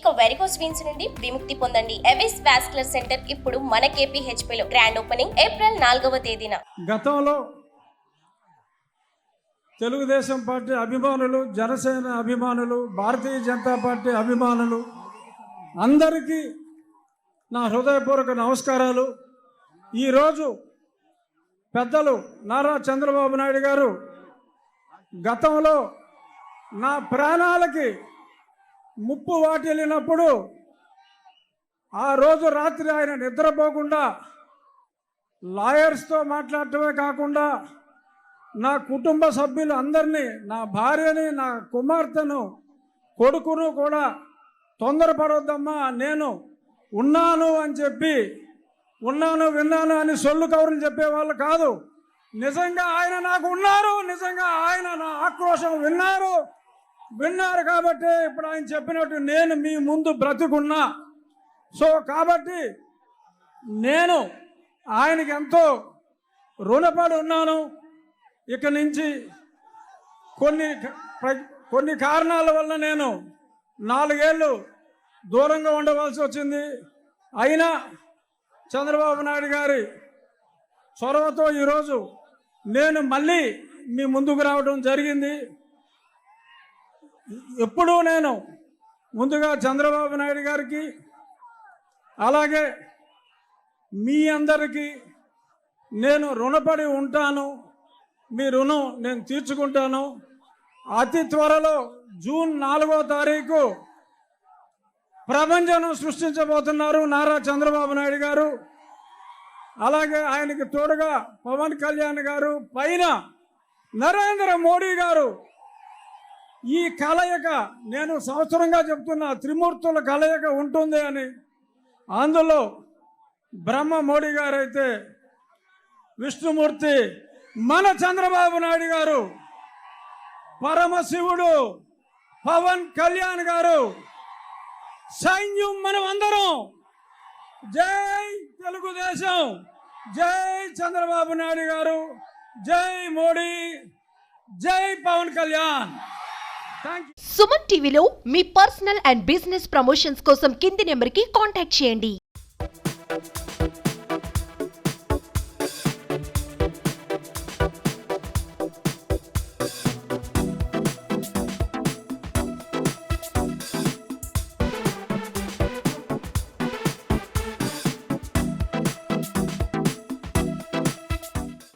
ఇక varicose veins నుండి విముక్తి పొందండి. ఎవిస్ వాస్కులర్ సెంటర్ ఇప్పుడు మన KPHP లో గ్రాండ్ ఓపెనింగ్ ఏప్రిల్ 4వ తేదీన. గతంలో తెలుగుదేశం పార్టీ అభిమానులు, జనసేన అభిమానులు, భారతీయ జనతా పార్టీ అభిమానులు అందరికీ నా హృదయపూర్వక నమస్కారాలు. ఈరోజు పెద్దలు నారా చంద్రబాబు నాయుడు గారు గతంలో నా ప్రాణాలకి ముప్పు వాటిల్లినప్పుడు ఆ రోజు రాత్రి ఆయన నిద్రపోకుండా లాయర్స్తో మాట్లాడటమే కాకుండా నా కుటుంబ సభ్యులు అందరినీ, నా భార్యని, నా కుమార్తెను, కొడుకును కూడా తొందరపడొద్దమ్మా, నేను ఉన్నాను అని చెప్పి, ఉన్నాను విన్నాను అని సొల్లు కౌరులు చెప్పేవాళ్ళు కాదు. నిజంగా ఆయన నాకు ఉన్నారు, నిజంగా ఆయన నా ఆక్రోశం విన్నారు కాబట్టి ఇప్పుడు ఆయన చెప్పినట్టు నేను మీ ముందు బ్రతికున్నా. సో కాబట్టి నేను ఆయనకి ఎంతో రుణపడి ఉన్నాను. ఇక నుంచి కొన్ని కారణాల వల్ల నేను 4 ఏళ్ళు దూరంగా ఉండవలసి వచ్చింది. అయినా చంద్రబాబు నాయుడు గారి చొరవతో ఈరోజు నేను మళ్ళీ మీ ముందుకు రావడం జరిగింది. ఎప్పుడూ నేను ముందుగా చంద్రబాబు నాయుడు గారికి, అలాగే మీ అందరికీ నేను రుణపడి ఉంటాను. మీ రుణం నేను తీర్చుకుంటాను. అతి త్వరలో జూన్ 4వ తారీఖు ప్రపంచం సృష్టించబోతున్నారు నారా చంద్రబాబు నాయుడు గారు. అలాగే ఆయనకి తోడుగా పవన్ కళ్యాణ్ గారు, పైన నరేంద్ర మోడీ గారు. ఈ కలయిక నేను సంవత్సరంగా చెప్తున్నా, త్రిమూర్తుల కలయిక ఉంటుంది అని. అందులో బ్రహ్మ మోడీ గారు అయితే విష్ణుమూర్తి మన చంద్రబాబు నాయుడు గారు, పరమశివుడు పవన్ కళ్యాణ్ గారు, సైన్యం మనం అందరం. జై తెలుగుదేశం, జై చంద్రబాబు నాయుడు గారు, జై మోడీ, జై పవన్ కళ్యాణ్. సుమన్ టీవీలో మీ పర్సనల్ అండ్ బిజినెస్ ప్రమోషన్స్ కోసం కింది నెంబర్కి కాంటాక్ట్ చేయండి.